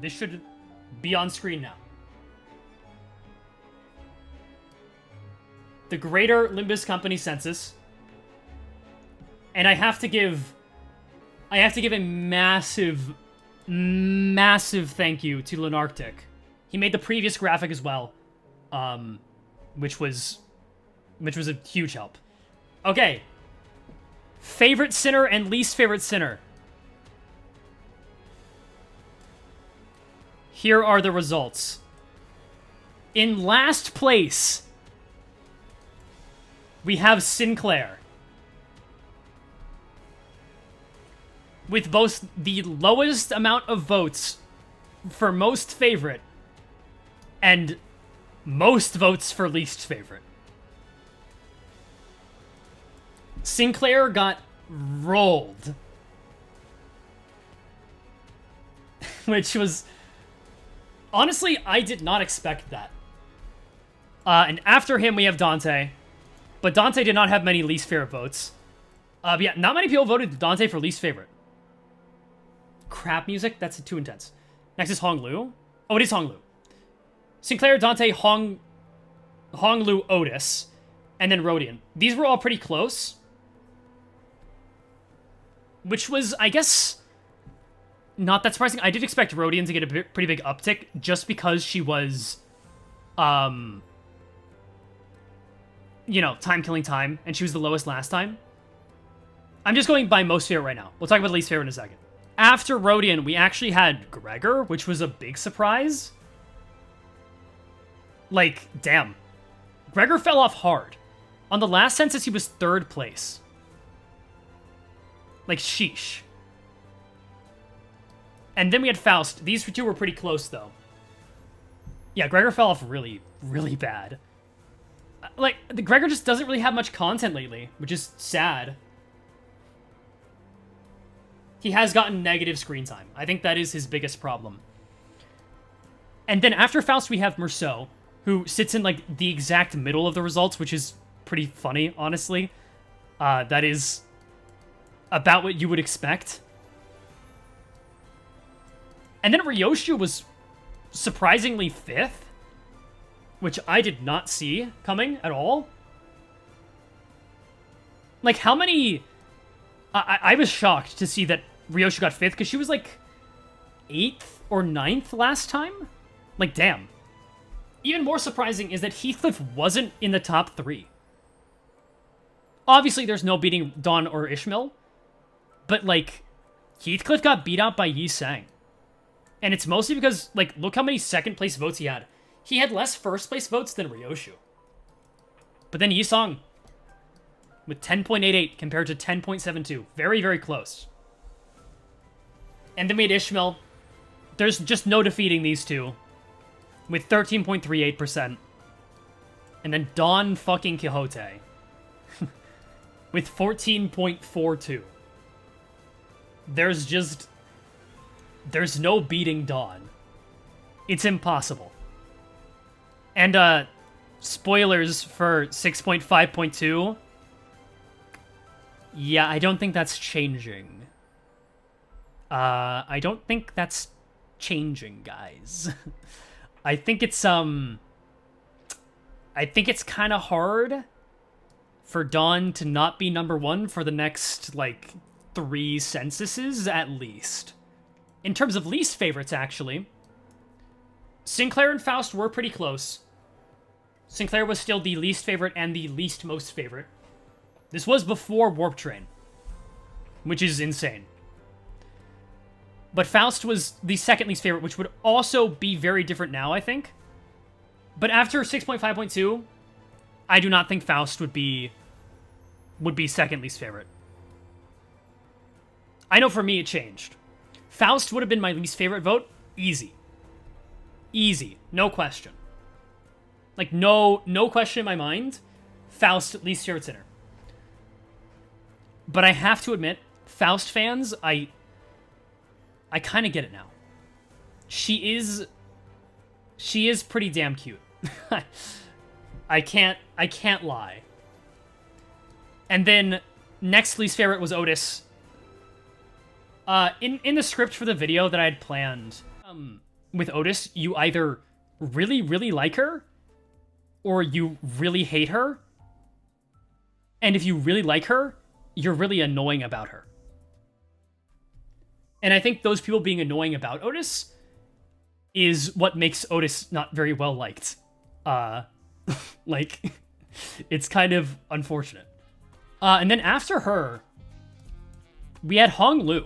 This should be on screen now. The Greater Limbus Company Census. And I have to give a massive thank you to Lenarctic. He made the previous graphic as well, which was a huge help. Okay. Favorite sinner and least favorite sinner. Here are the results. In last place, we have Sinclair. With both the lowest amount of votes for most favorite and most votes for least favorite. Sinclair got rolled. Which was... Honestly, I did not expect that. And after him, we have Dante. But Dante did not have many least favorite votes. But yeah, not many people voted Dante for least favorite. Crap music? That's too intense. Next is Hong Lu. Oh, it is Hong Lu. Sinclair, Dante, Hong Lu, Otis, and then Rodian. These were all pretty close. Which was, I guess, not that surprising. I did expect Rodian to get a pretty big uptick just because she was, you know, time-killing time, and she was the lowest last time. I'm just going by most favorite right now. We'll talk about least favorite in a second. After Rodian, we actually had Gregor, which was a big surprise. Like, damn. Gregor fell off hard. On the last census, he was 3rd place. Like, sheesh. And then we had Faust. These two were pretty close, though. Yeah, Gregor fell off really, really bad. Like, Gregor just doesn't really have much content lately, which is sad. He has gotten negative screen time. I think that is his biggest problem. And then after Faust, we have Merceau, who sits in, like, the exact middle of the results, which is pretty funny, honestly. That is about what you would expect. And then Ryoshu was surprisingly 5th, which I did not see coming at all. Like, how many... I was shocked to see that Ryoshu got 5th, because she was, like, 8th or 9th last time? Like, damn. Even more surprising is that Heathcliff wasn't in the top 3. Obviously, there's no beating Dawn or Ishmael, but, like, Heathcliff got beat out by Yi Sang. And it's mostly because, like, look how many second-place votes he had. He had less first-place votes than Ryoshu. But then Yi Sang, with 10.88 compared to 10.72. Very, very close. And then we had Ishmael. There's just no defeating these two. With 13.38%. And then Don fucking Quixote. With 14.42. There's no beating Dawn. It's impossible. And, spoilers for 6.5.2. Yeah, I don't think that's changing. I don't think that's changing, guys. I think it's kind of hard for Dawn to not be number 1 for the next, like, 3 censuses, at least. In terms of least favorites, actually, Sinclair and Faust were pretty close. Sinclair was still the least favorite and the least most favorite. This was before Warp Train, which is insane. But Faust was the second least favorite, which would also be very different now, I think. But after 6.5.2, I do not think Faust would be second least favorite. I know for me it changed. Faust would have been my least favorite vote. Easy. Easy. No question. Like, no question in my mind. Faust, least favorite sinner. But I have to admit, Faust fans, I kind of get it now. She is pretty damn cute. I can't lie. And then next least favorite was Otis. In the script for the video that I had planned, with Otis, you either really, really like her, or you really hate her. And if you really like her, you're really annoying about her. And I think those people being annoying about Otis is what makes Otis not very well liked. Like, it's kind of unfortunate. And then after her, we had Hong Lu.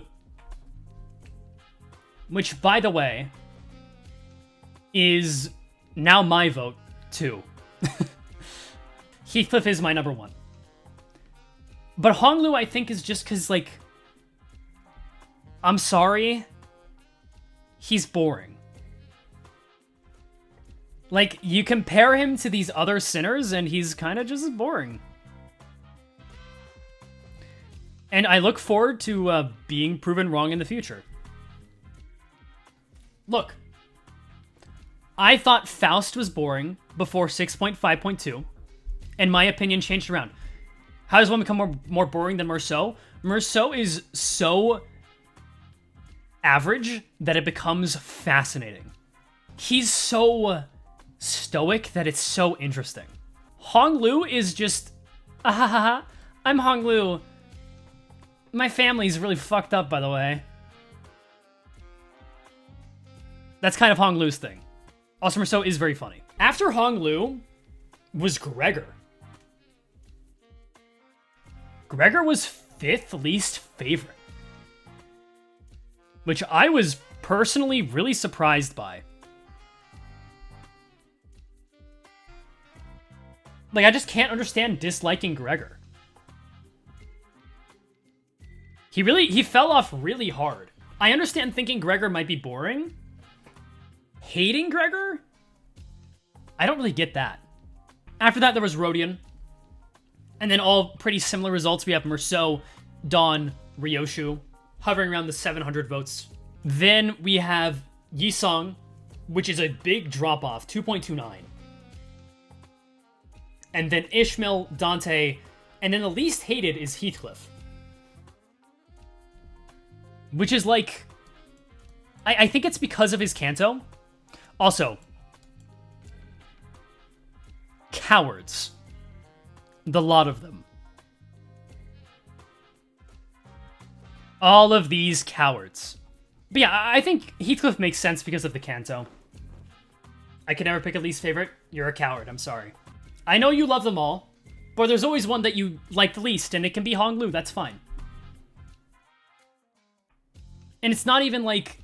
Which, by the way, is now my vote, too. Heathcliff is my number one. But Hong Lu, I think, is just because, like, I'm sorry, he's boring. Like, you compare him to these other sinners, and he's kind of just boring. And I look forward to being proven wrong in the future. Look, I thought Faust was boring before 6.5.2, and my opinion changed around. How does one become more boring than Meursault? Meursault is so average that it becomes fascinating. He's so stoic that it's so interesting. Hong Lu is just, I'm Hong Lu. My family's really fucked up, by the way. That's kind of Hong Lu's thing. Also, Meursault is very funny. After Hong Lu was Gregor. Gregor was 5th least favorite, which I was personally really surprised by. Like, I just can't understand disliking Gregor. He fell off really hard. I understand thinking Gregor might be boring. Hating Gregor? I don't really get that. After that, there was Rodion. And then all pretty similar results. We have Meursault, Dawn, Ryoshu, hovering around the 700 votes. Then we have Yisong, which is a big drop-off, 2.29. And then Ishmael, Dante, and then the least hated is Heathcliff. Which is like... I think it's because of his Canto. Also, cowards. The lot of them. All of these cowards. But yeah, I think Heathcliff makes sense because of the Canto. I could never pick a least favorite. You're a coward, I'm sorry. I know you love them all, but there's always one that you like the least, and it can be Hong Lu, that's fine. And it's not even like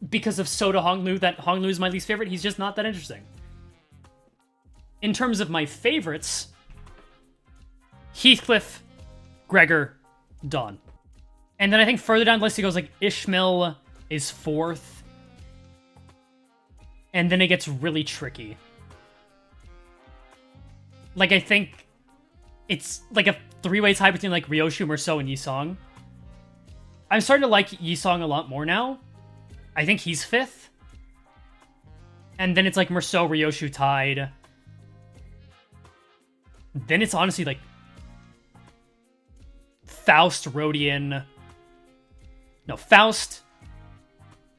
because of Soda Hong Lu that Hong Lu is my least favorite, he's just not that interesting. In terms of my favorites, Heathcliff, Gregor, Dawn. And then I think further down the list it goes like Ishmael is 4th. And then it gets really tricky. Like, I think it's like a three-way tie between like Ryoshu, Meursault, and Yisong. I'm starting to like Yisong a lot more now. I think he's 5th. And then it's like Meursault, Ryoshu tied. Then it's honestly like Faust, Rodion. No, Faust,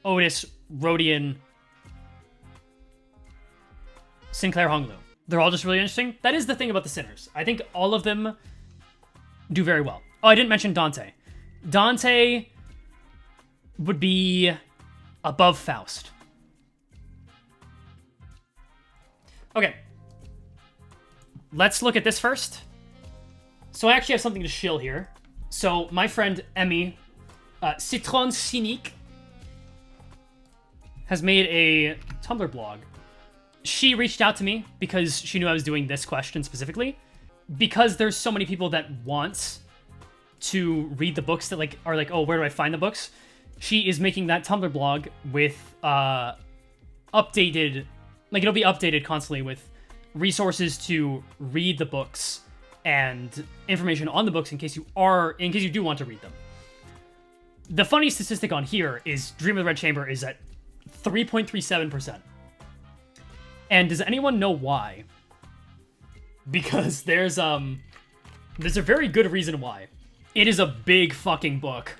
Otis, Rodion, Sinclair, Hong Lu. They're all just really interesting. That is the thing about the Sinners. I think all of them do very well. Oh, I didn't mention Dante. Dante would be above Faust. Okay. Let's look at this first. So I actually have something to shill here. So my friend Emmy, Citron Cynique, has made a Tumblr blog. She reached out to me because she knew I was doing this question specifically. Because there's so many people that want to read the books that like are like, oh, where do I find the books? She is making that Tumblr blog with updated, like it'll be updated constantly with resources to read the books and information on the books in case you do want to read them. The funny statistic on here is Dream of the Red Chamber is at 3.37%. And does anyone know why? Because there's a very good reason why. It is a big fucking book.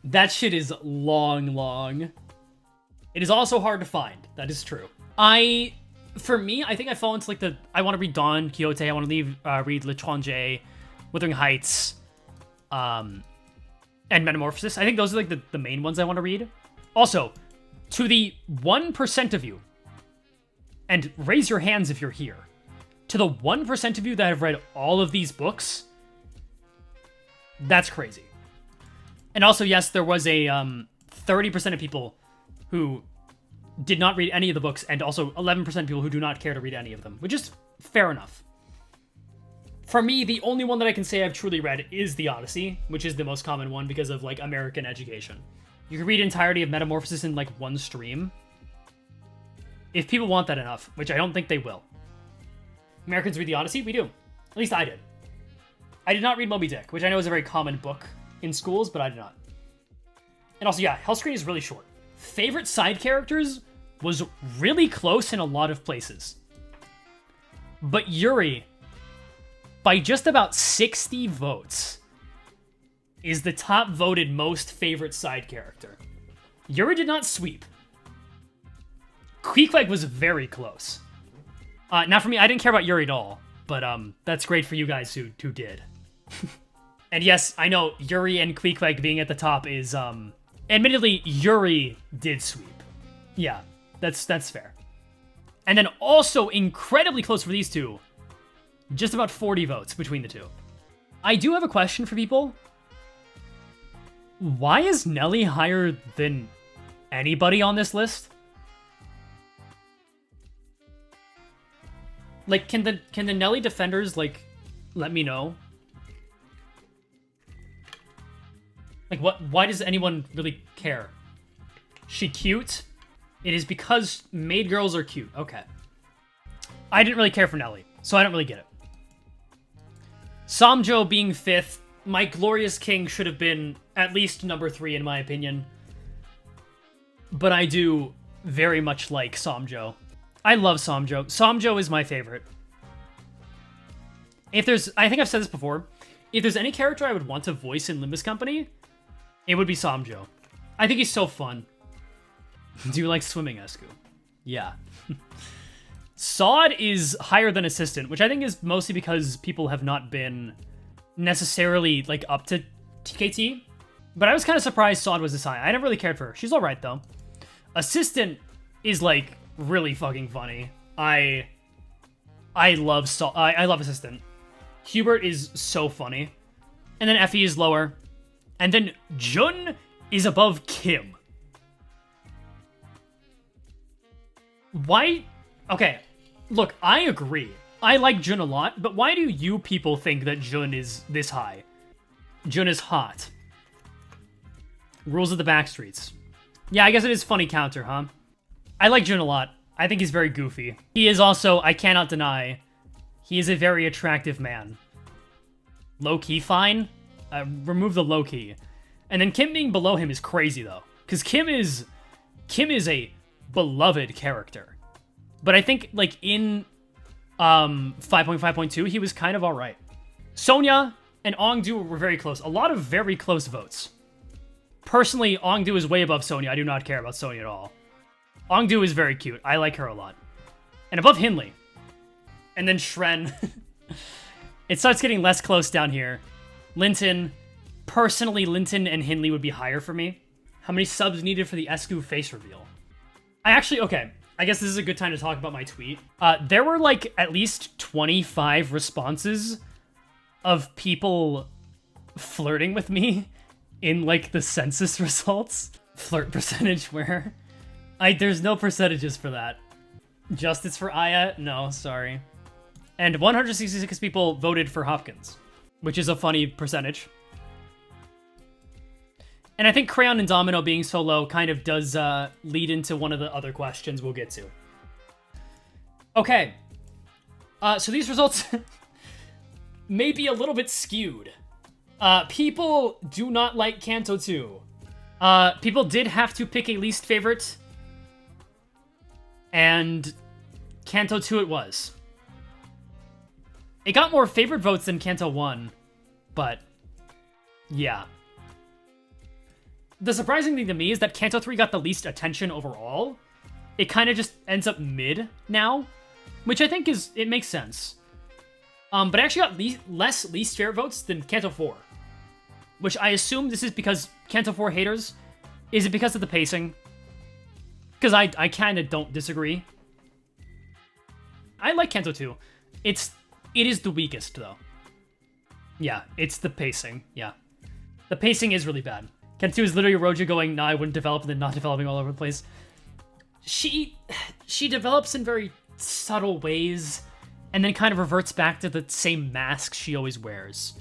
That shit is long. It is also hard to find. That is true. For me, I think I fall into like I want to read Dawn, Quixote, I want to read L'Étranger, Wuthering Heights, and Metamorphosis. I think those are like the main ones I want to read. Also, to the 1% of you, and raise your hands if you're here, to the 1% of you that have read all of these books, that's crazy. And also, yes, there was a 30% of people who did not read any of the books, and also 11% of people who do not care to read any of them, which is fair enough. For me, the only one that I can say I've truly read is The Odyssey, which is the most common one because of, like, American education. You can read entirety of Metamorphosis in, like, one stream. If people want that enough, which I don't think they will. Americans read The Odyssey? We do. At least I did. I did not read Moby Dick, which I know is a very common book in schools, but I did not. And also, yeah, Hellscreen is really short. Favorite side characters was really close in a lot of places. But Yuri, by just about 60 votes, is the top voted most favorite side character. Yuri did not sweep. Queequeg was very close. Now for me, I didn't care about Yuri at all, but that's great for you guys who did. And yes, I know Yuri and Queequeg being at the top is, admittedly, Yuri did sweep. Yeah, that's fair. And then also incredibly close for these two, just about 40 votes between the two. I do have a question for people. Why is Nelly higher than anybody on this list? Like, can the Nelly defenders, like, let me know? Like, why does anyone really care? She cute? It is because maid girls are cute. Okay. I didn't really care for Nelly, so I don't really get it. Samjo being 5th, my Glorious King should have been at least number 3 in my opinion. But I do very much like Samjo. I love Samjo. Samjo is my favorite. I think I've said this before, if there's any character I would want to voice in Limbus Company, it would be Samjo. I think he's so fun. Do you like swimming, ESGOO? Yeah. Sod is higher than Assistant, which I think is mostly because people have not been necessarily, like, up to TKT. But I was kind of surprised Sod was this high. I never really cared for her. She's alright, though. Assistant is, like, really fucking funny. I love Sod. I love Assistant. Hubert is so funny. And then Effie is lower. And then Jun is above Kim. Why? Okay, look, I agree. I like Jun a lot, but why do you people think that Jun is this high? Jun is hot. Rules of the Backstreets. Yeah, I guess it is funny counter, huh? I like Jun a lot. I think he's very goofy. He is also, I cannot deny, he is a very attractive man. Low-key fine? Remove the low-key. And then Kim being below him is crazy, though. Because Kim is a beloved character. But I think, like, in 5.5.2, he was kind of alright. Sonya and Ongdu were very close. A lot of very close votes. Personally, Ongdu is way above Sonya. I do not care about Sonya at all. Ongdu is very cute. I like her a lot. And above Hinley. And then Shren. It starts getting less close down here. Linton. Personally, Linton and Hinley would be higher for me. How many subs needed for the ESGOO face reveal? Okay. I guess this is a good time to talk about my tweet. There were, like, at least 25 responses of people flirting with me in, like, the census results. Flirt percentage where? There's no percentages for that. Justice for Aya? No, sorry. And 166 people voted for Hopkins, which is a funny percentage. And I think Crayon and Domino being so low kind of does lead into one of the other questions we'll get to. Okay. So these results may be a little bit skewed. People do not like Canto 2. People did have to pick a least favorite. And Canto 2 it was. It got more favorite votes than Canto 1. But, yeah. The surprising thing to me is that Canto 3 got the least attention overall. It kind of just ends up mid now, which I think it makes sense. But I actually got less least favorite votes than Canto 4, which I assume this is because Canto 4 haters. Is it because of the pacing? Because I kind of don't disagree. I like Canto 2. It is the weakest, though. Yeah, it's the pacing. Yeah. The pacing is really bad. Canto 2 is literally Roja going, nah, I wouldn't develop, and then not developing all over the place. She develops in very subtle ways, and then kind of reverts back to the same mask she always wears.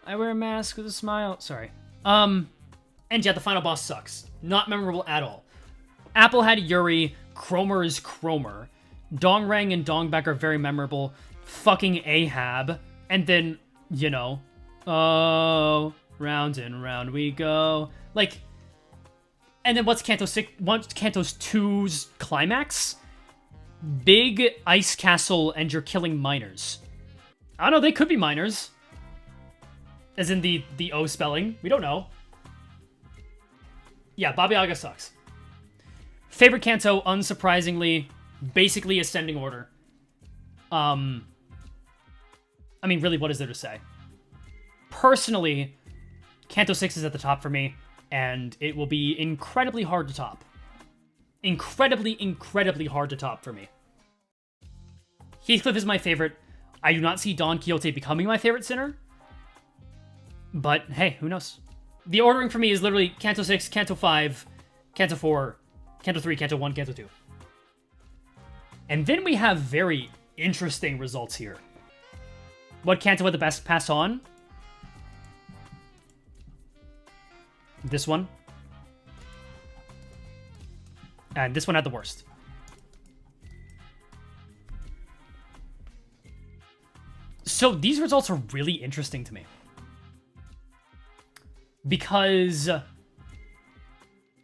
I wear a mask with a smile. Sorry. And yeah, the final boss sucks. Not memorable at all. Apple had Yuri. Cromer is Cromer. Dongrang and Dongbek are very memorable. Fucking Ahab. And then, you know, oh, round and round we go. Like, and then what's Canto's 2's climax? Big ice castle and you're killing miners. I don't know, they could be miners. As in the O spelling. We don't know. Yeah, Baba Yaga sucks. Favorite Canto, unsurprisingly, basically ascending order. I mean, really, what is there to say? Personally, Canto 6 is at the top for me, and it will be incredibly hard to top. Incredibly, incredibly hard to top for me. Heathcliff is my favorite. I do not see Don Quixote becoming my favorite sinner. But, hey, who knows? The ordering for me is literally Canto 6, Canto 5, Canto 4, Canto 3, Canto 1, Canto 2. And then we have very interesting results here. What Canto had the best pass on? This one. And this one had the worst. So these results are really interesting to me. Because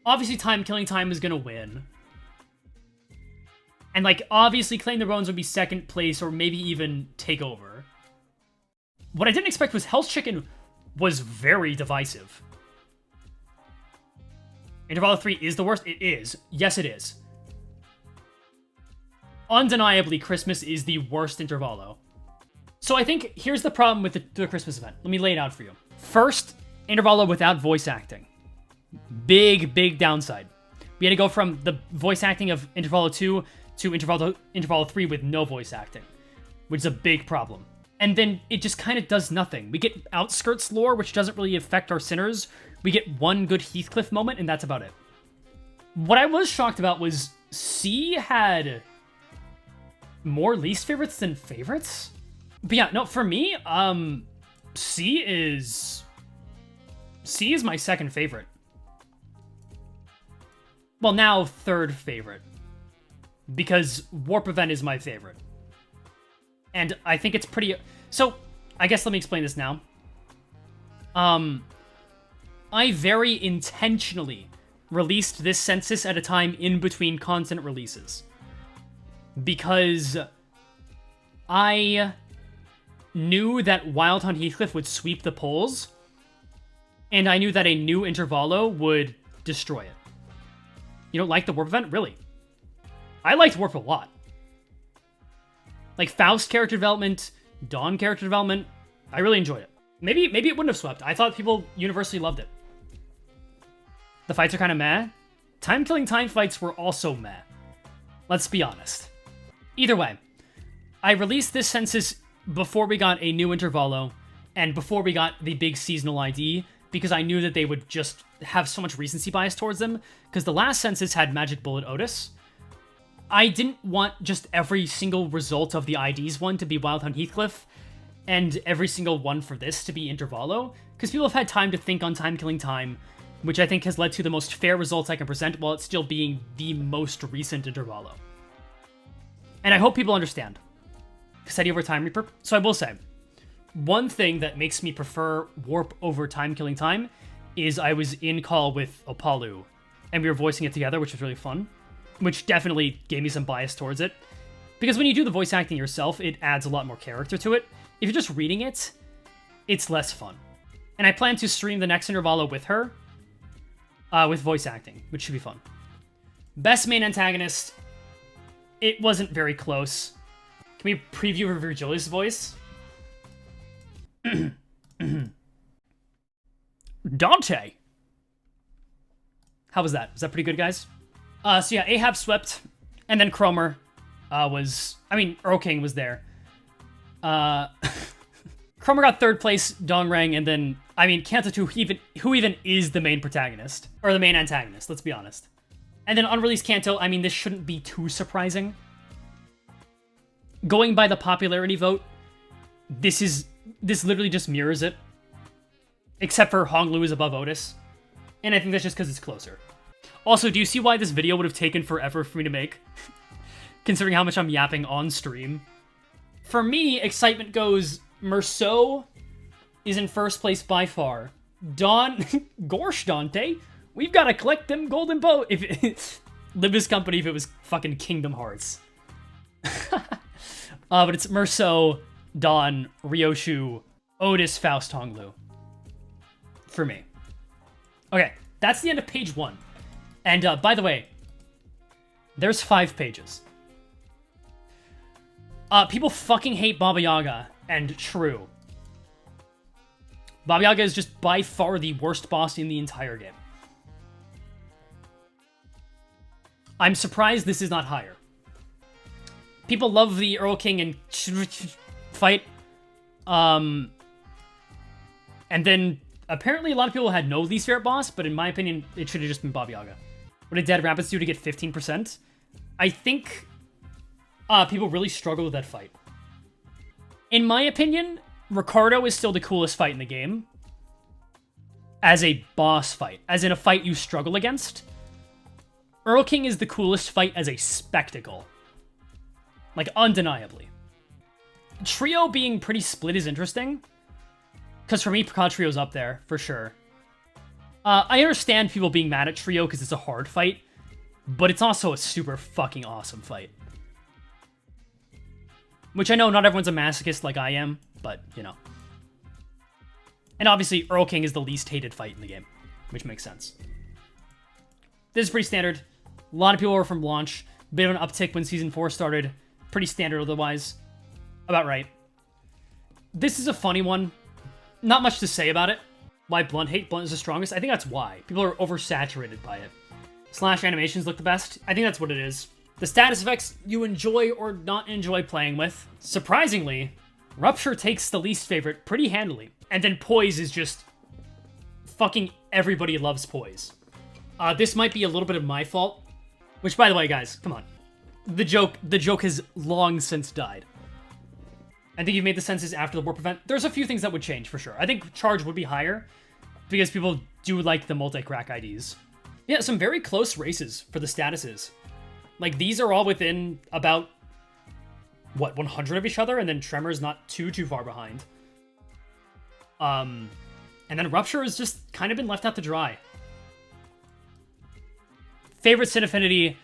obviously Killing Time is going to win. And like obviously Claim the Bones would be second place or maybe even take over. What I didn't expect was Hell's Chicken was very divisive. Intervallo 3 is the worst? It is. Yes, it is. Undeniably, Christmas is the worst Intervallo. So I think here's the problem with the Christmas event. Let me lay it out for you. First, Intervallo without voice acting. Big, big downside. We had to go from the voice acting of Intervallo 2 to Intervallo 3 with no voice acting, which is a big problem. And then it just kind of does nothing. We get Outskirts lore, which doesn't really affect our sinners. We get one good Heathcliff moment, and that's about it. What I was shocked about was C had more least favorites than favorites. But yeah, no, for me, C is my second favorite. Well, now third favorite. Because Warp Event is my favorite. And I think it's pretty... So, I guess let me explain this now. I very intentionally released this census at a time in between content releases. Because I knew that Wild Hunt Heathcliff would sweep the polls, and I knew that a new Intervallo would destroy it. You don't like the Warp Event? Really? I liked Warp a lot. Like, Faust character development, Dawn character development, I really enjoyed it. Maybe it wouldn't have swept. I thought people universally loved it. The fights are kind of meh. Killing Time fights were also meh. Let's be honest. Either way, I released this census before we got a new Intervallo, and before we got the big seasonal ID, because I knew that they would just have so much recency bias towards them, because the last census had Magic Bullet Otis. I didn't want just every single result of the IDs one to be Wild Hunt Heathcliff, and every single one for this to be Intervallo, because people have had time to think on Killing Time, which I think has led to the most fair results I can present while it's still being the most recent Intervallo. And I hope people understand. Cassetti over Time Reaper. So I will say, one thing that makes me prefer Warp over Killing Time is I was in call with Opalu, and we were voicing it together, which was really fun, which definitely gave me some bias towards it. Because when you do the voice acting yourself, it adds a lot more character to it. If you're just reading it, it's less fun. And I plan to stream the next Intervallo with her, with voice acting, which should be fun. Best main antagonist, it wasn't very close. Can we preview Virgilius' voice? Dante! How was that? Was that pretty good, guys? So yeah, Ahab swept, and then Cromer Earl King was there. Cromer got 3rd place, Dongrang, and then, Canto, who even is the main protagonist. Or the main antagonist, let's be honest. And then Unreleased Canto, this shouldn't be too surprising. Going by the popularity vote, this literally just mirrors it. Except for Honglu is above Otis. And I think that's just because it's closer. Also, do you see why this video would have taken forever for me to make? Considering how much I'm yapping on stream. For me, excitement goes, Merceau is in 1st place by far. Gorsh Dante, we've got to collect them golden boat. If Limbus Company, if it was fucking Kingdom Hearts. But it's Merceau, Don, Ryoshu, Otis, Faust, Honglu. For me. Okay, that's the end of page 1. And by the way, there's 5 pages. People fucking hate Baba Yaga, and true. Baba Yaga is just by far the worst boss in the entire game. I'm surprised this is not higher. People love the Earl King and fight. And then apparently a lot of people had no least favorite boss, but in my opinion, it should have just been Baba Yaga. What did Dead Rapids do to get 15%? I think people really struggle with that fight. In my opinion, Ricardo is still the coolest fight in the game. As a boss fight. As in a fight you struggle against. Earl King is the coolest fight as a spectacle. Like, undeniably. Trio being pretty split is interesting. Because for me, Picard Trio's up there, for sure. I understand people being mad at Trio because it's a hard fight. But it's also a super fucking awesome fight. Which I know not everyone's a masochist like I am, but, you know. And obviously, Earl King is the least hated fight in the game, which makes sense. This is pretty standard. A lot of people were from launch. Bit of an uptick when Season 4 started. Pretty standard otherwise. About right. This is a funny one. Not much to say about it. Why Blunt hate? Blunt is the strongest? I think that's why. People are oversaturated by it. Slash animations look the best. I think that's what it is. The status effects you enjoy or not enjoy playing with. Surprisingly, Rupture takes the least favorite pretty handily. And then Poise is just... fucking everybody loves Poise. This might be a little bit of my fault. Which, by the way, guys, come on. The joke has long since died. I think you've made the Census after the warp event. There's a few things that would change, for sure. I think charge would be higher. Because people do like the multi-crack IDs. Yeah, some very close races for the statuses. Like, these are all within about, what, 100 of each other? And then Tremor's not too far behind. And then Rupture has just kind of been left out to dry. Favorite Sin Affinity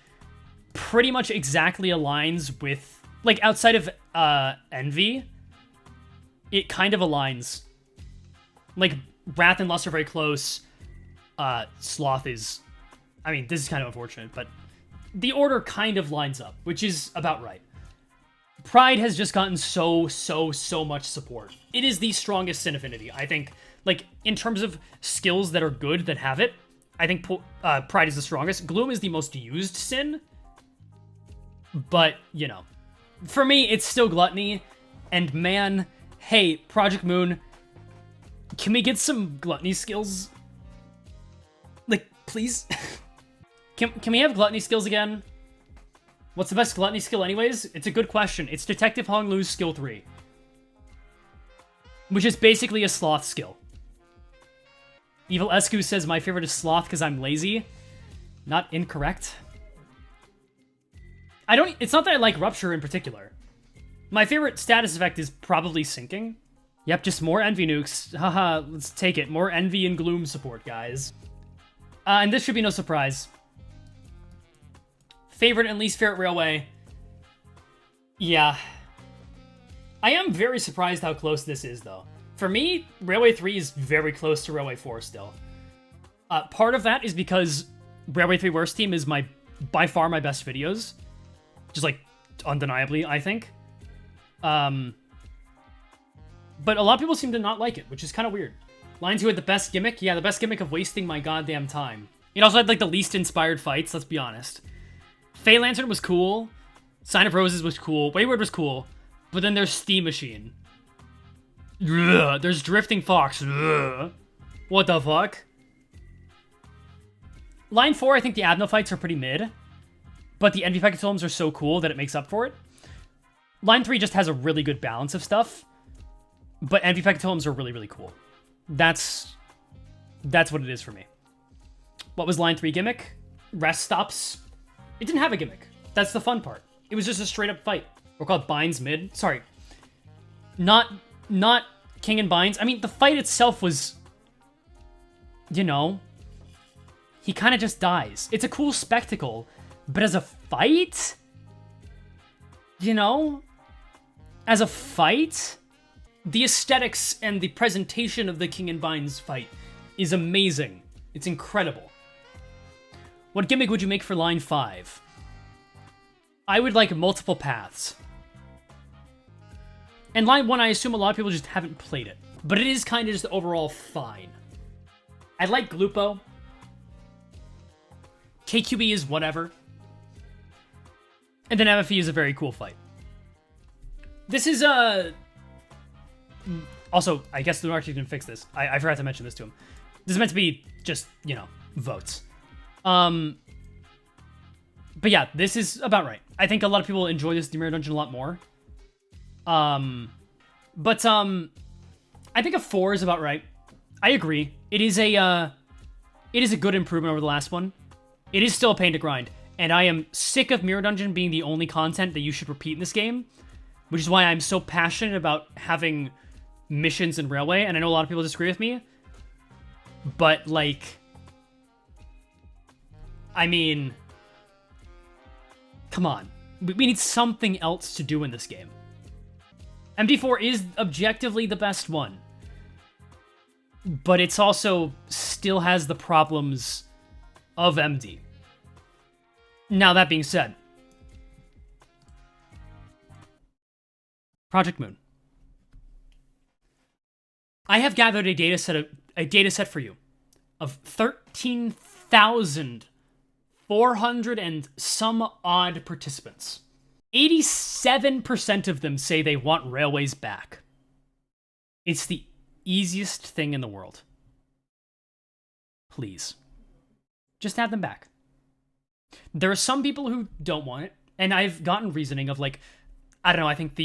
pretty much exactly aligns with, like, outside of Envy, it kind of aligns. Like, Wrath and Lust are very close. Sloth is, I mean, this is kind of unfortunate, but the order kind of lines up, which is about right. Pride has just gotten so much support. It is the strongest Sin Affinity. I think, like, in terms of skills that are good that have it, I think Pride is the strongest. Gloom is the most used Sin. But, you know. For me, it's still Gluttony. And man, hey, Project Moon, can we get some Gluttony skills? Like, please? Can we have Gluttony skills again? What's the best Gluttony skill anyways? It's a good question. It's Detective Honglu's skill 3. Which is basically a sloth skill. Evil ESGOO says my favorite is sloth because I'm lazy. Not incorrect. It's not that I like Rupture in particular. My favorite status effect is probably Sinking. Yep, just more Envy nukes. Haha, let's take it. More Envy and Gloom support, guys. And this should be no surprise. Favorite and least favorite railway. Yeah. I am very surprised how close this is, though. For me, Railway 3 is very close to Railway 4 still. Part of that is because Railway 3 Worst Team is by far my best videos. Just, like, undeniably, I think. But a lot of people seem to not like it, which is kind of weird. Line 2 had the best gimmick? Yeah, the best gimmick of wasting my goddamn time. It also had, like, the least inspired fights, let's be honest. Fey Lantern was cool. Sign of Roses was cool. Wayward was cool. But then there's Steam Machine. Ugh, there's Drifting Fox. Ugh. What the fuck? Line 4, I think the Adno fights are pretty mid. But the Envy Pecatombs are so cool that it makes up for it. Line 3 just has a really good balance of stuff. But Envy Pecatombs are really, really cool. That's what it is for me. What was Line 3 gimmick? Rest stops. It didn't have a gimmick. That's the fun part. It was just a straight up fight. We're called Binds mid. Sorry. Not King and Binds. I mean, the fight itself was, you know, he kind of just dies. It's a cool spectacle, but as a fight, you know, as a fight, the aesthetics and the presentation of the King and Binds fight is amazing. It's incredible. What gimmick would you make for Line 5? I would like multiple paths. And Line 1, I assume a lot of people just haven't played it. But it is kind of just overall fine. I like Glupo. KQB is whatever. And then MFE is a very cool fight. This is also, I guess the Lunarchy can fix this. I forgot to mention this to him. This is meant to be just, you know, votes. But yeah, this is about right. I think a lot of people enjoy this Mirror Dungeon a lot more. I think a 4 is about right. I agree. It is a good improvement over the last one. It is still a pain to grind, and I am sick of Mirror Dungeon being the only content that you should repeat in this game, which is why I'm so passionate about having missions in Railway, and I know a lot of people disagree with me, but, like, I mean, come on. We need something else to do in this game. MD4 is objectively the best one, but it's also still has the problems of MD. Now, that being said, Project Moon. I have gathered a data set for you of 13,400 and some odd participants. 87% of them say they want railways back. It's the easiest thing in the world. Please. Just add them back. There are some people who don't want it, and I've gotten reasoning of, like, I don't know, I think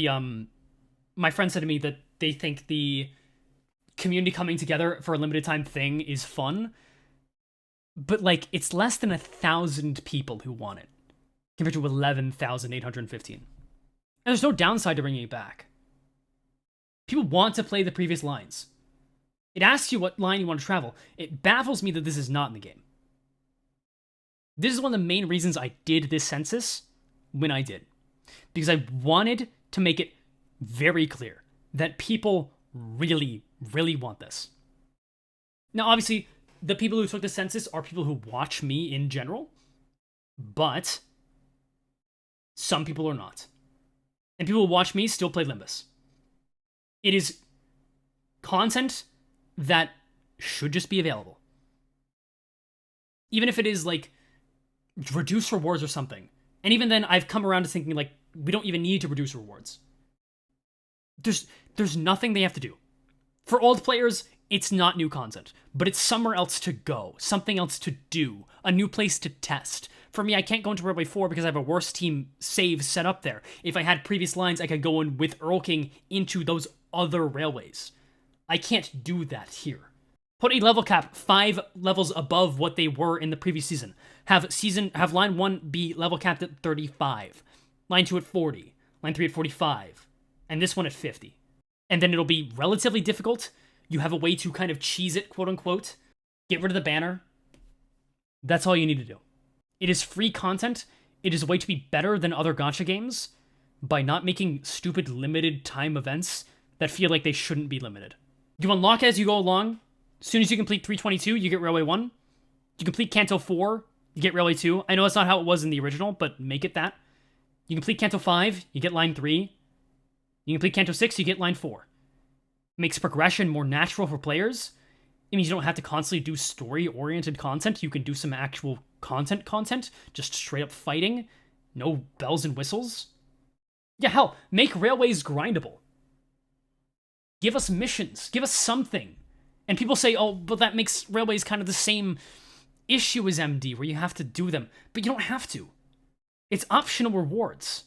my friend said to me that they think the community coming together for a limited time thing is fun, but, like, it's less than 1,000 people who want it, compared to 11,815. And there's no downside to bringing it back. People want to play the previous lines. It asks you what line you want to travel. It baffles me that this is not in the game. This is one of the main reasons I did this census when I did. Because I wanted to make it very clear that people really, really want this. Now, obviously, the people who took the census are people who watch me in general, but some people are not. And people who watch me still play Limbus. It is content that should just be available. Even if it is, like, reduce rewards or something. And even then, I've come around to thinking, like, we don't even need to reduce rewards. There's nothing they have to do. For old players, it's not new content, but it's somewhere else to go, something else to do, a new place to test. For me, I can't go into Railway 4 because I have a worse team save set up there. If I had previous lines, I could go in with Earl King into those other railways. I can't do that here. Put a level cap 5 levels above what they were in the previous season. Have line 1 be level capped at 35, line 2 at 40, line 3 at 45, and this one at 50. And then it'll be relatively difficult. You have a way to kind of cheese it, quote unquote. Get rid of the banner. That's all you need to do. It is free content. It is a way to be better than other gacha games by not making stupid limited time events that feel like they shouldn't be limited. You unlock as you go along. As soon as you complete 322, you get Railway 1. You complete Canto 4, you get Railway 2. I know that's not how it was in the original, but make it that. You complete Canto 5, you get Line 3. You complete Canto 6, you get Line 4. Makes progression more natural for players. It means you don't have to constantly do story-oriented content. You can do some actual content, just straight up fighting. No bells and whistles. Yeah, hell, make railways grindable. Give us missions. Give us something. And people say, oh, but that makes railways kind of the same issue as MD, where you have to do them. But you don't have to. It's optional rewards.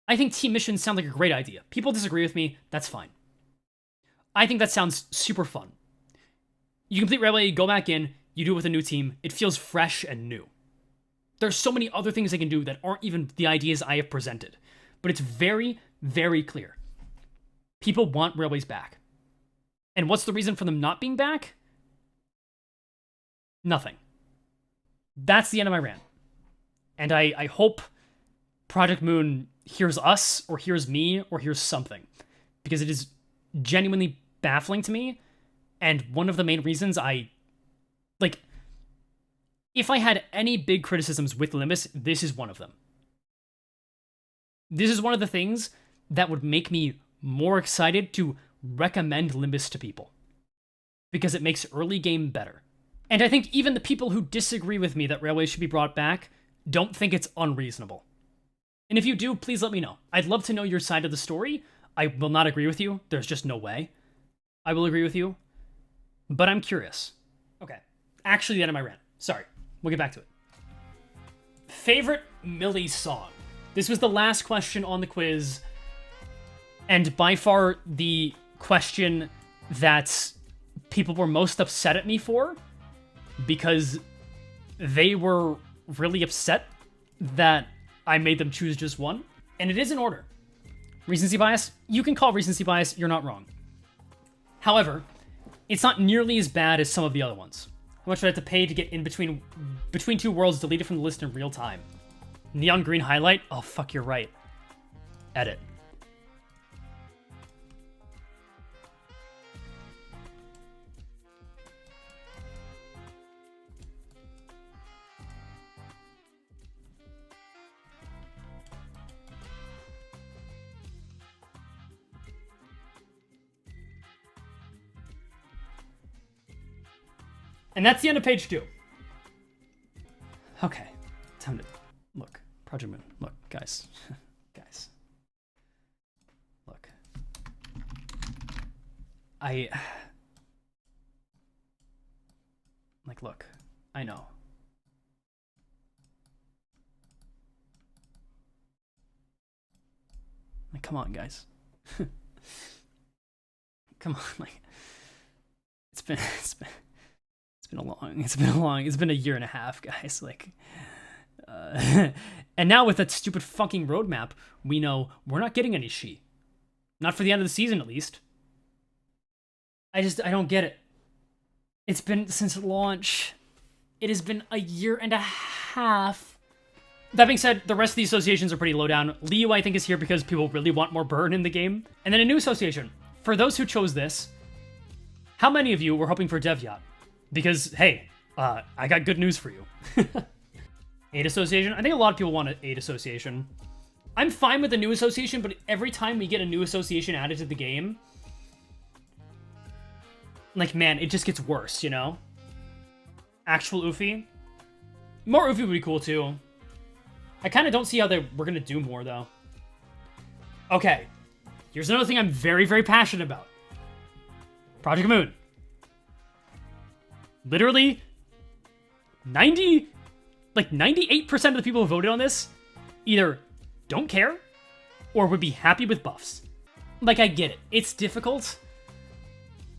I think team missions sound like a great idea. People disagree with me, that's fine. I think that sounds super fun. You complete railway, you go back in, you do it with a new team, it feels fresh and new. There's so many other things they can do that aren't even the ideas I have presented. But it's very, very clear. People want railways back. And what's the reason for them not being back? Nothing. That's the end of my rant. And I hope Project Moon hears us, or hears me, or hears something. Because it is genuinely baffling to me, and one of the main reasons if I had any big criticisms with Limbus, this is one of them. This is one of the things that would make me more excited to recommend Limbus to people. Because it makes early game better. And I think even the people who disagree with me that railways should be brought back don't think it's unreasonable. And if you do, please let me know. I'd love to know your side of the story. I will not agree with you. There's just no way I will agree with you. But I'm curious. Okay. Actually, the end of my rant. Sorry. We'll get back to it. Favorite Mili song? This was the last question on the quiz. And by far the question that people were most upset at me for. Because they were really upset that I made them choose just one. And it is in order. Recency bias? You can call recency bias, you're not wrong. However, it's not nearly as bad as some of the other ones. How much would I have to pay to get in between two worlds deleted from the list in real time? Neon green highlight? Oh, fuck, you're right. Edit. And that's the end of page 2. Okay, time to look. Project Moon. Look, guys. Guys. Look. Look. I know. Come on, guys. Come on, it's been a year and a half, guys. And now with that stupid fucking roadmap, we know we're not getting any Shi. Not for the end of the season, at least. I don't get it. It's been since launch. It has been a year and a half. That being said, the rest of the associations are pretty low down. Liu, I think, is here because people really want more burn in the game. And then a new association. For those who chose this, how many of you were hoping for Dev Yacht? Because, hey, I got good news for you. 8 association? I think a lot of people want an 8 association. I'm fine with the new association, but every time we get a new association added to the game, man, it just gets worse, you know? Actual Ufi? More Ufi would be cool, too. I kind of don't see how we're going to do more, though. Okay. Here's another thing I'm very, very passionate about. Project Moon. Literally, 98% of the people who voted on this either don't care or would be happy with buffs. I get it. It's difficult.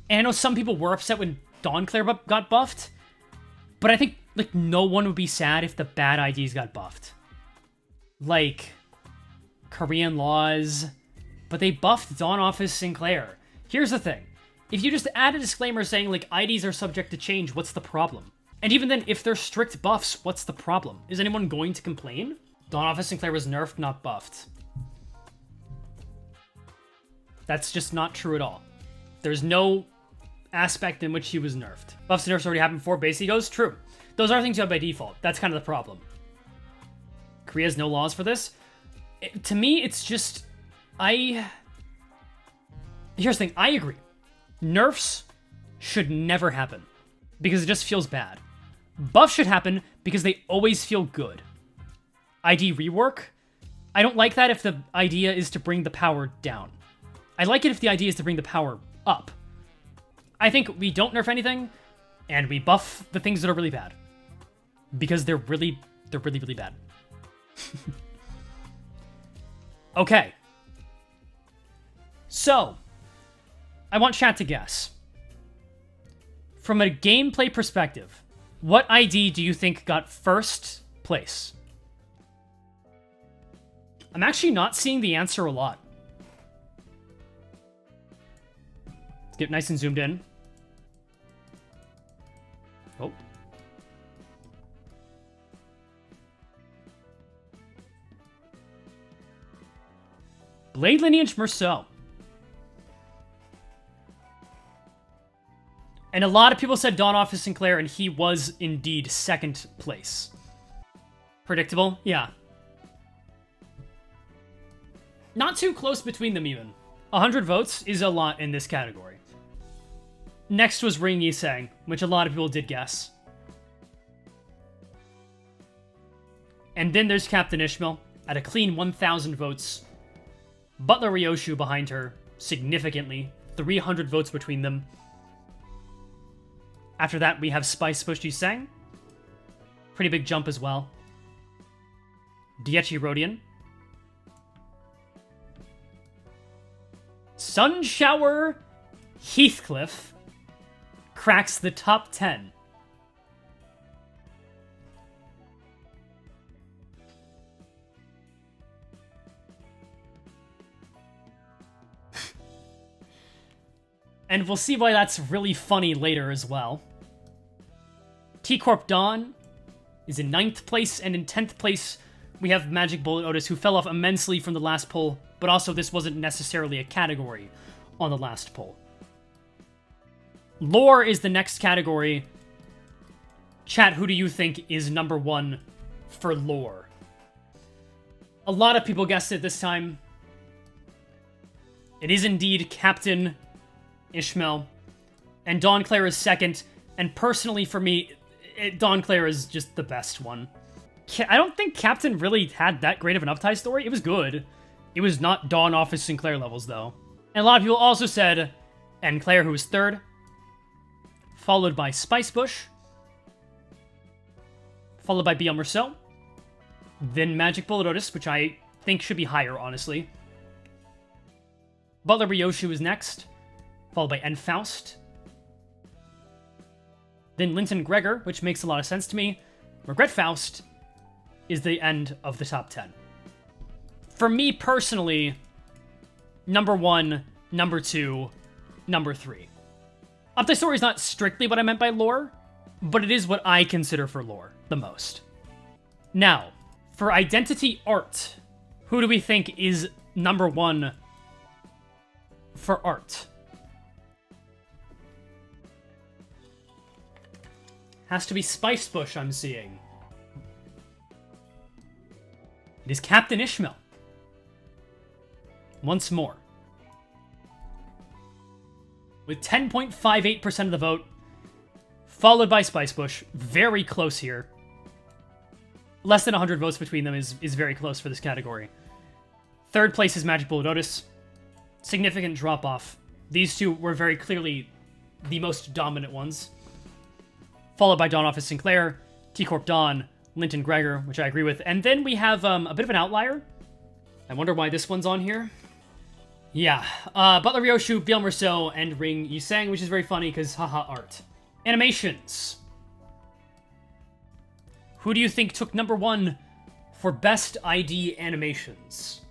And I know some people were upset when Dawnclair got buffed, but I think, no one would be sad if the bad IDs got buffed. Korean laws, but they buffed Dawn Office Sinclair. Here's the thing. If you just add a disclaimer saying, IDs are subject to change, what's the problem? And even then, if they're strict buffs, what's the problem? Is anyone going to complain? Dawn Office Sinclair was nerfed, not buffed. That's just not true at all. There's no aspect in which he was nerfed. Buffs and nerfs already happened before base egos? True. Those are things you have by default. That's kind of the problem. Korea has no laws for this. To me, it's just... Here's the thing. I agree. Nerfs should never happen because it just feels bad. Buffs should happen because they always feel good. ID rework? I don't like that if the idea is to bring the power down. I like it if the idea is to bring the power up. I think we don't nerf anything, and we buff the things that are really bad. Because they're really, really bad. Okay. So, I want chat to guess. From a gameplay perspective, what ID do you think got first place? I'm actually not seeing the answer a lot. Let's get nice and zoomed in. Oh. Blade Lineage Merceau. And a lot of people said Dawn Office Sinclair, and he was indeed second place. Predictable? Yeah. Not too close between them, even. 100 votes is a lot in this category. Next was Ring Yisang, which a lot of people did guess. And then there's Captain Ishmael at a clean 1,000 votes. Butler Ryoshu behind her, significantly. 300 votes between them. After that, we have Spice Bush Yisang. Pretty big jump as well. Diechi Rodian. Sunshower Heathcliff cracks the top 10. And we'll see why that's really funny later as well. T-Corp Dawn is in 9th place, and in 10th place, we have Magic Bullet Otis, who fell off immensely from the last poll, but also this wasn't necessarily a category on the last poll. Lore is the next category. Chat, who do you think is number 1 for lore? A lot of people guessed it this time. It is indeed Captain Ishmael. And Dawn Claire is second. And personally, for me, Dawn Claire is just the best one. I don't think Captain really had that great of an Uptie story. It was good. It was not Dawn Office Sinclair levels, though. And a lot of people also said N. Claire, who was third. Followed by Spice Bush. Followed by BL Merceau. Then Magic Bullet Otis, which I think should be higher, honestly. Butler Ryoshu is next. Followed by N. Faust. Then Linton Gregor, which makes a lot of sense to me. Regret Faust is the end of the top 10. For me personally, number 1, number 2, number 3. Update Story is not strictly what I meant by lore, but it is what I consider for lore the most. Now, for identity art, who do we think is number 1 for art? Has to be Spice Bush, I'm seeing. It is Captain Ishmael. Once more. With 10.58% of the vote, followed by Spice Bush. Very close here. Less than 100 votes between them is very close for this category. Third place is Magic Bullet Otis. Significant drop-off. These two were very clearly the most dominant ones. Followed by Dawn Office Sinclair, T-Corp Dawn, Linton Gregor, which I agree with. And then we have a bit of an outlier. I wonder why this one's on here. Yeah, Butler Ryoshu, BL Merceau, and Ring Yisang, which is very funny because haha art. Animations. Who do you think took number 1 for best ID animations?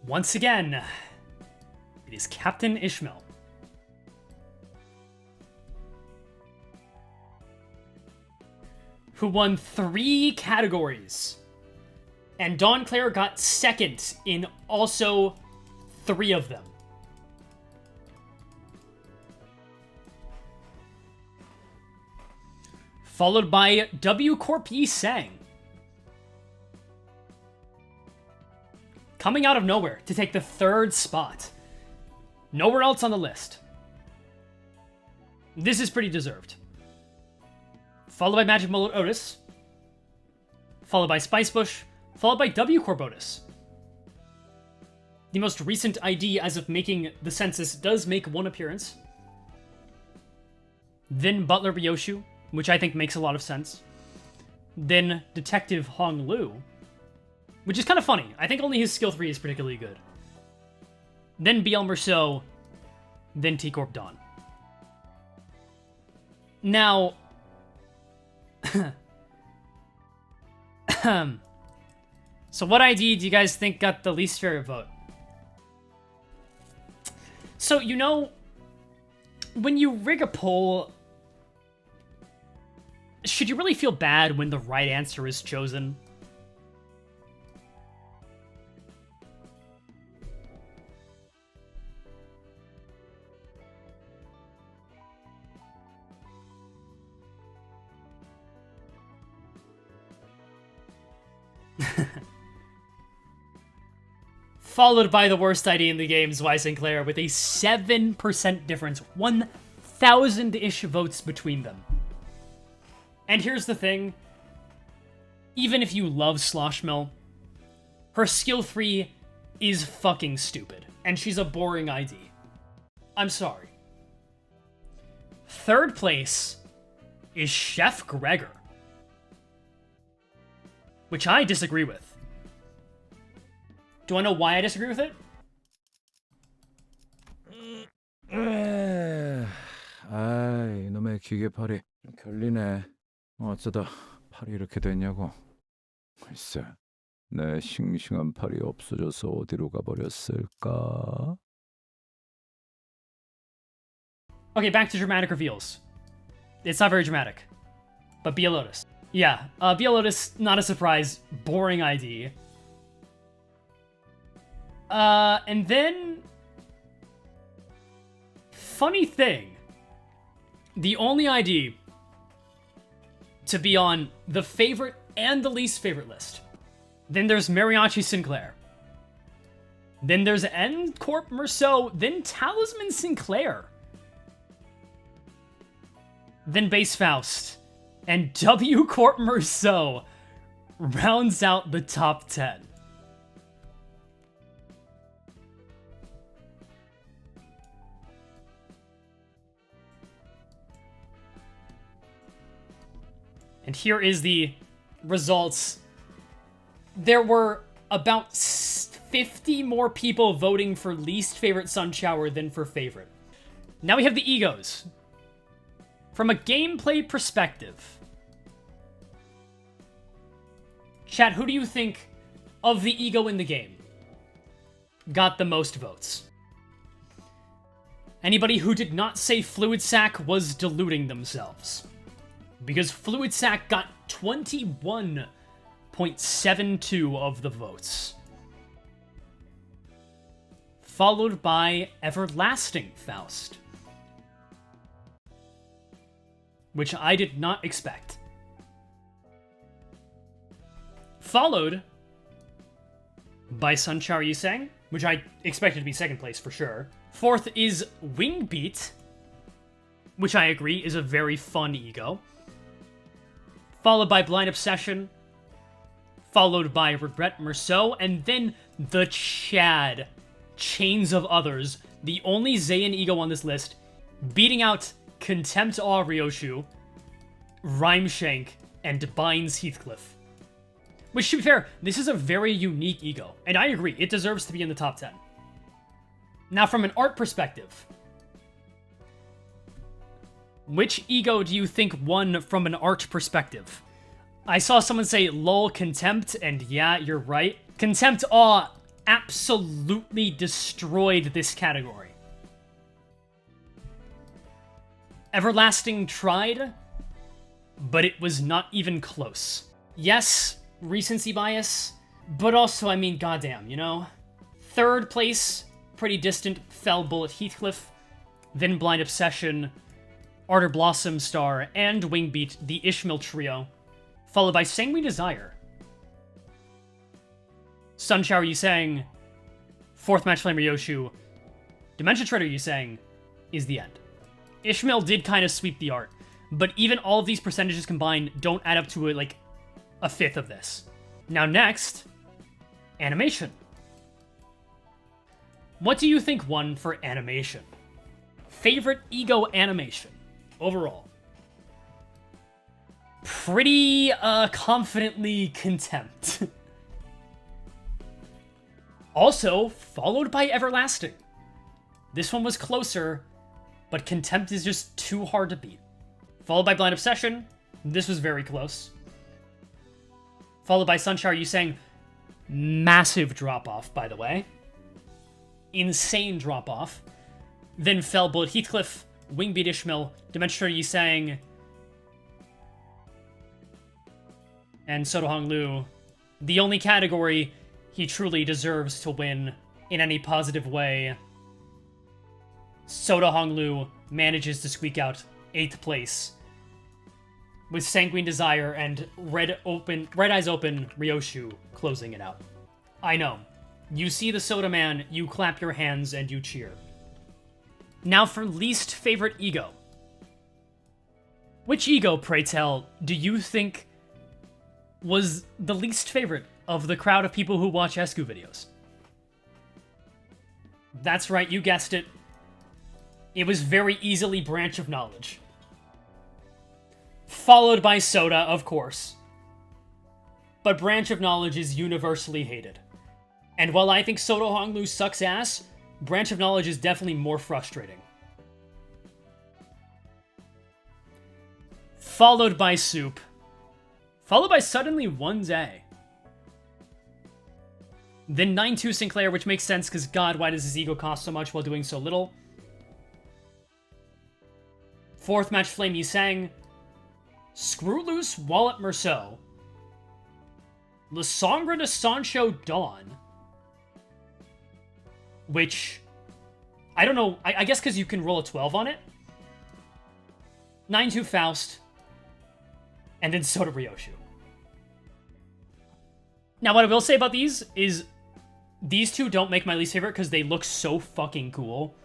Once again, it is Captain Ishmael. Who won 3 categories. And Dawn Claire got second in also 3 of them. Followed by W Corp Yi Sang. Coming out of nowhere to take the 3rd spot. Nowhere else on the list. This is pretty deserved. Followed by Magic Mullet Otis. Followed by Spicebush. Followed by W Corp Otis. The most recent ID as of making the census does make 1 appearance. Then Butler Ryoshu, which I think makes a lot of sense. Then Detective Hong Lu, which is kind of funny. I think only his skill 3 is particularly good. Then BL Merceau. Then T-Corp Dawn. Now... so what ID do you guys think got the least favorite vote? So, you know, when you rig a poll, should you really feel bad when the right answer is chosen? Followed by the worst ID in the game, Zwei Sinclair, with a 7% difference. 1,000-ish votes between them. And here's the thing. Even if you love Sloshmill, her skill 3 is fucking stupid. And she's a boring ID. I'm sorry. 3rd place is Chef Gregor. Which I disagree with. Do I know why I disagree with it? 이놈의 기계팔이 결리네. 어쩌다 팔이 이렇게 됐냐고. 글쎄, 내 싱싱한 팔이 없어져서 어디로 가버렸을까? Okay, back to dramatic reveals. It's not very dramatic. But BL Lotus. Yeah, BL Lotus, not a surprise. Boring ID. And then... Funny thing. The only ID to be on the favorite and the least favorite list. Then there's Mariachi Sinclair. Then there's N Corp Merceau. Then Talisman Sinclair. Then Base Faust. And W Corp Merceau rounds out the top 10. And here is the results. There were about 50 more people voting for least favorite Sun Shower than for favorite. Now we have the egos. From a gameplay perspective, chat, who do you think of the ego in the game got the most votes? Anybody who did not say Fluid Sac was deluding themselves. Because Fluid Sac got 21.72 of the votes. Followed by Everlasting Faust. Which I did not expect. Followed by Sunchar Yusang, which I expected to be 2nd place for sure. 4th is Wingbeat, which I agree is a very fun ego. Followed by Blind Obsession, followed by Regret Merceau, and then the Chad, Chains of Others, the only Zayn ego on this list, beating out Contempt Awe Ryoshu, Rhymeshank, and Binds Heathcliff. Which, to be fair, this is a very unique ego, and I agree, it deserves to be in the top 10. Now, from an art perspective, which ego do you think won from an art perspective? I saw someone say lol Contempt, and yeah, you're right. Contempt Awe absolutely destroyed this category. Everlasting tried, but it was not even close. Yes, recency bias, but also, I mean, goddamn, you know? 3rd place, pretty distant, Fell Bullet Heathcliff, then Blind Obsession, Ardor Blossom Star, and Wingbeat, the Ishmael Trio, followed by Sanguine Desire. Sunshower Yusang, Fourth Match Flame Ryoshu, Dimension Shredder Yusang is the end. Ishmael did kind of sweep the art, but even all of these percentages combined don't add up to a fifth of this. Now next, animation. What do you think won for animation? Favorite ESGOO animation overall? Pretty confidently Contempt. Also, followed by Everlasting. This one was closer, but Contempt is just too hard to beat. Followed by Blind Obsession. This was very close. Followed by Sunshower Yusang. Massive drop-off, by the way. Insane drop-off. Then fell Bullet Heathcliff, Wingbeat Ishmael, Dimension Yusang, and Sotohong Lu. The only category he truly deserves to win in any positive way. Sotohong Lu manages to squeak out 8th place, with Sanguine Desire and Red Eyes Open Ryoshu closing it out. I know. You see the Soda Man, you clap your hands, and you cheer. Now for least favorite ESGOO. Which ESGOO, pray tell, do you think was the least favorite of the crowd of people who watch ESGOO videos? That's right, you guessed it. It was very easily Branch of Knowledge. Followed by Soda, of course. But Branch of Knowledge is universally hated. And while I think Sotohong Lu sucks ass, Branch of Knowledge is definitely more frustrating. Followed by Soup. Followed by Suddenly 1A. Then 9-2 Sinclair, which makes sense because god, why does his ego cost so much while doing so little? Fourth Match Flame Yusang. Screw Loose Wallet Merceau. La Sangre de Sancho Dawn. Which, I don't know, I guess because you can roll a 12 on it. 9-2 Faust. And then Soda Ryoshu. Now, what I will say about these is these two don't make my least favorite because they look so fucking cool.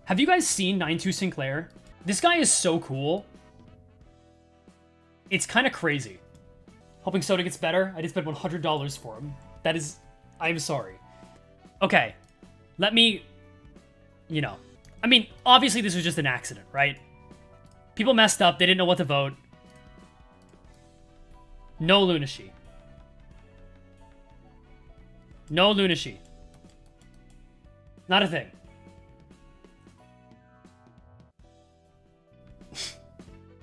Have you guys seen 9-2 Sinclair? This guy is so cool. It's kind of crazy. Hoping Soda gets better. I did spend $100 for him. That is... I'm sorry. Okay. Let me... You know. I mean, obviously this was just an accident, right? People messed up. They didn't know what to vote. No Lunacy. No Lunacy. Not a thing.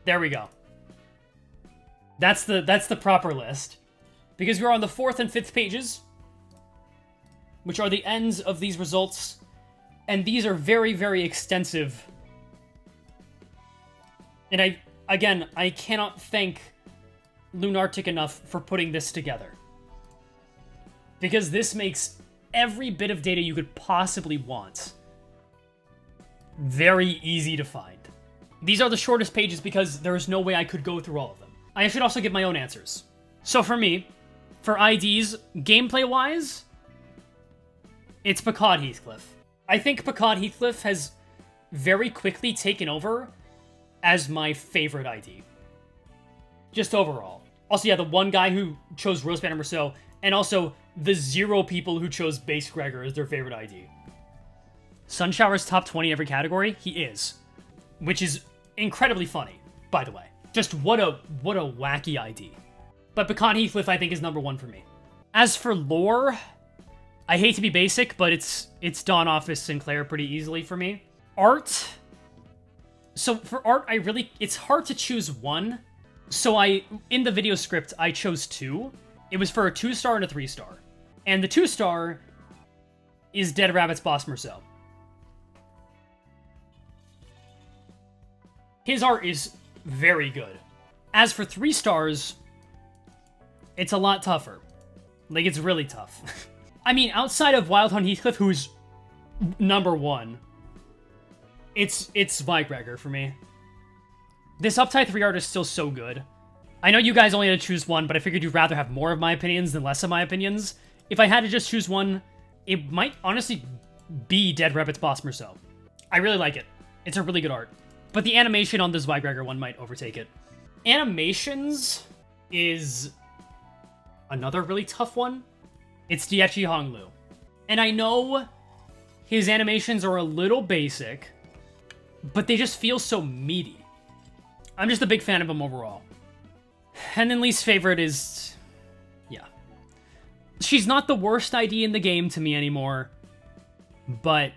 There we go. That's the proper list. Because we're on the 4th and 5th pages, which are the ends of these results, and these are very, very extensive. And I cannot thank Lunartic enough for putting this together. Because this makes every bit of data you could possibly want very easy to find. These are the shortest pages because there is no way I could go through all of them. I should also give my own answers. So for me, for IDs, gameplay-wise, it's Picard Heathcliff. I think Picard Heathcliff has very quickly taken over as my favorite ID. Just overall. Also, yeah, the one guy who chose Rose Banner Merceau, and also the 0 people who chose Base Gregor as their favorite ID. Sunshower's top 20 every category? He is. Which is incredibly funny, by the way. Just what a wacky ID. But Pecan Heathcliff, I think, is number 1 for me. As for lore, I hate to be basic, but it's Dawn Office Sinclair pretty easily for me. Art. So for art, it's hard to choose one. So in the video script, I chose 2. It was for a 2-star and a 3-star. And the 2-star is Dead Rabbit's Boss Merceau. His art is very good. As for 3 stars, it's a lot tougher. Like, it's really tough. I mean, outside of Wild Hunt Heathcliff, who's number 1, it's Vi Gregor for me. This Uptie 3 art is still so good. I know you guys only had to choose one, but I figured you'd rather have more of my opinions than less of my opinions. If I had to just choose one, it might honestly be Dead Rabbit's Boss Merceau. I really like it. It's a really good art. But the animation on this Zweigregger one might overtake it. Animations is another really tough one. It's Diechi Honglu. And I know his animations are a little basic, but they just feel so meaty. I'm just a big fan of him overall. And then least favorite is... yeah. She's not the worst ID in the game to me anymore, but...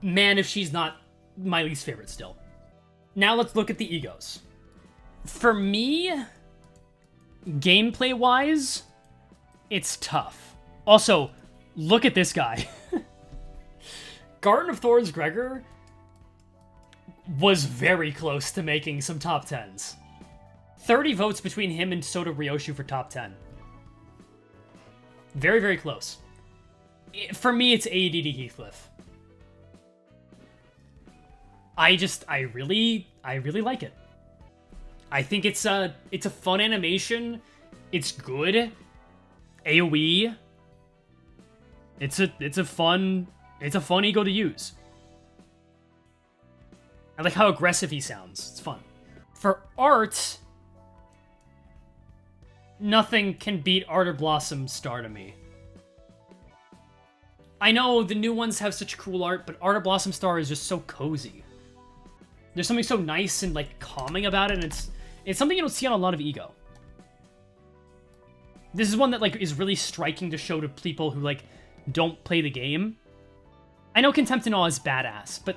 man, if she's not my least favorite still. Now let's look at the egos. For me, gameplay-wise, it's tough. Also, look at this guy. Garden of Thorns Gregor was very close to making some top 10s. 30 votes between him and Sota Ryoshu for top 10. Very, very close. For me, it's ADD Heathcliff. I really like it. I think it's a fun animation. It's good. AoE. It's a fun ego to use. I like how aggressive he sounds. It's fun. For art, nothing can beat Ardor Blossom Star to me. I know the new ones have such cool art, but Ardor Blossom Star is just so cozy. There's something so nice and like calming about it, and it's something you don't see on a lot of ego. This is one that like is really striking to show to people who like don't play the game. I know Contempt and Awe is badass, but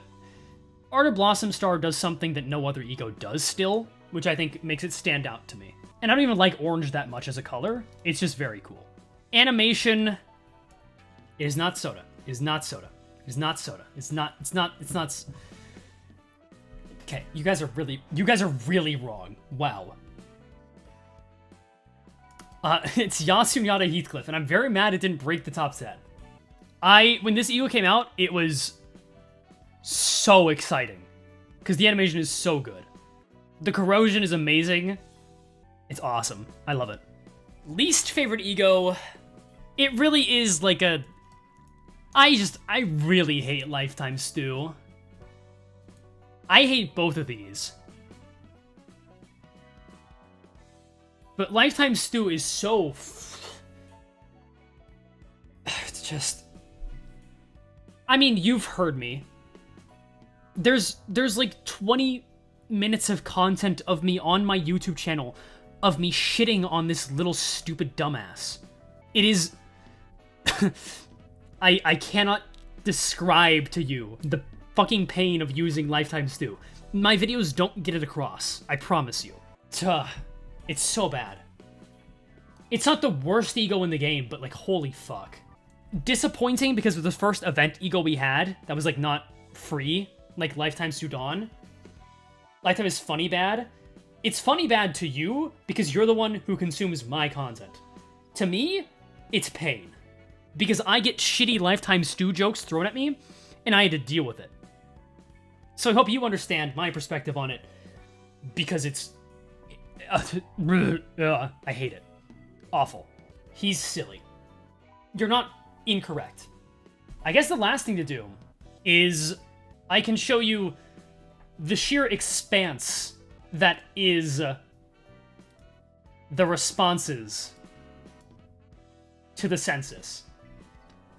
Ardor Blossom Star does something that no other ego does still, which I think makes it stand out to me. And I don't even like orange that much as a color. It's just very cool. Animation is not Sota. Is not Sota. Is not Sota. It's not. Okay, you guys are really wrong. Wow. It's Yasunyada Heathcliff, and I'm very mad it didn't break the top 10. When this ego came out, it was so exciting, because the animation is so good. The corrosion is amazing. It's awesome. I love it. Least favorite ego, it really is like a... I really hate Lifetime Stew. I hate both of these. But Lifetime Stew is so... it's just... I mean, you've heard me. There's like 20 minutes of content of me on my YouTube channel of me shitting on this little stupid dumbass. It is... I cannot describe to you the fucking pain of using Lifetime Stew. My videos don't get it across. I promise you. It's so bad. It's not the worst ego in the game, but like, holy fuck. Disappointing because of the first event ego we had that was like not free, like Lifetime Stew Dawn. Lifetime is funny bad. It's funny bad to you because you're the one who consumes my content. To me, it's pain. Because I get shitty Lifetime Stew jokes thrown at me, and I had to deal with it. So I hope you understand my perspective on it, because it's... I hate it. Awful. He's silly. You're not incorrect. I guess the last thing to do is I can show you the sheer expanse that is the responses to the census.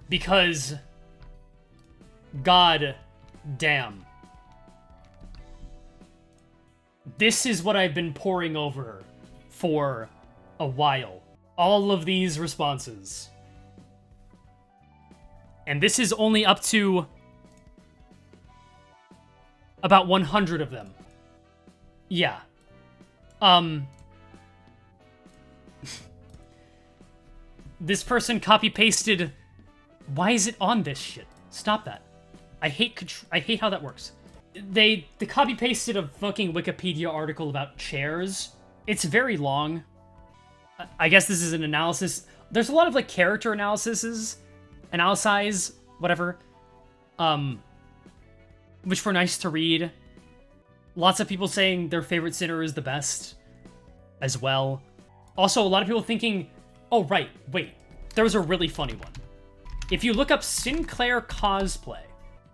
Because, god damn. This is what I've been poring over for a while. All of these responses. And this is only up to about 100 of them. Yeah. This person copy-pasted... Why is it on this shit? Stop that. I hate how that works. They copy-pasted a fucking Wikipedia article about chairs. It's very long. I guess this is an analysis. There's a lot of like character analyses, whatever, which were nice to read. Lots of people saying their favorite Sinner is the best as well. Also, a lot of people thinking, oh, right, wait, there was a really funny one. If you look up Sinclair cosplay,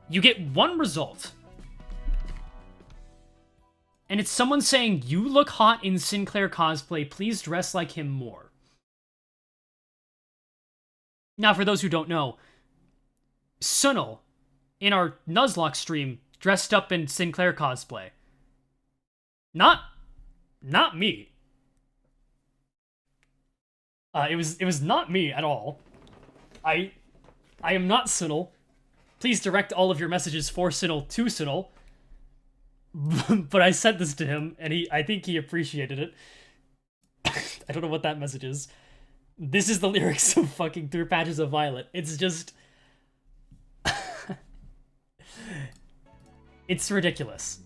you get one result. And it's someone saying, you look hot in Sinclair cosplay, please dress like him more. Now, for those who don't know, Sunil, in our Nuzlocke stream, dressed up in Sinclair cosplay. Not me. It was not me at all. I am not Sunil. Please direct all of your messages for Sunil to Sunil. But I sent this to him, and I think he appreciated it. I don't know what that message is. This is the lyrics of fucking Through Patches of Violet. It's just... it's ridiculous.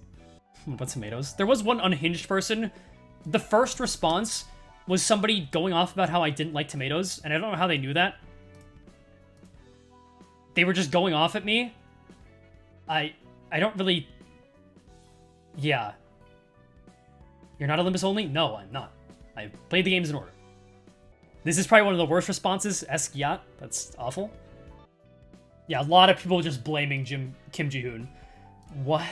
What tomatoes? There was one unhinged person. The first response was somebody going off about how I didn't like tomatoes, and I don't know how they knew that. They were just going off at me. I don't really... Yeah. You're not a Limbus only? No, I'm not. I played the games in order. This is probably one of the worst responses. ESGOO. That's awful. Yeah, a lot of people just blaming Kim Ji-hoon. What?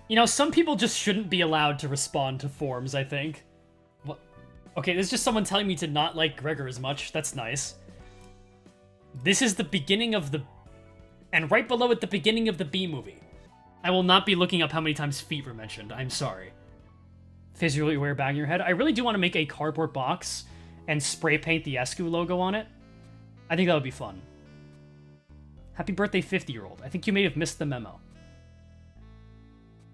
You know, some people just shouldn't be allowed to respond to forums, I think. What? Okay, this is just someone telling me to not like Gregor as much. That's nice. This is the beginning of the... And right below it, the beginning of the B movie. I will not be looking up how many times feet were mentioned. I'm sorry. Physically wear bag in your head. I really do want to make a cardboard box and spray paint the ESGOO logo on it. I think that would be fun. Happy birthday, 50-year-old. I think you may have missed the memo.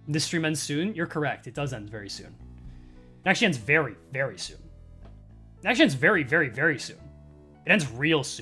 This stream ends soon? You're correct. It does end very soon. It actually ends very, very soon. It actually ends very, very, very soon. It ends real soon.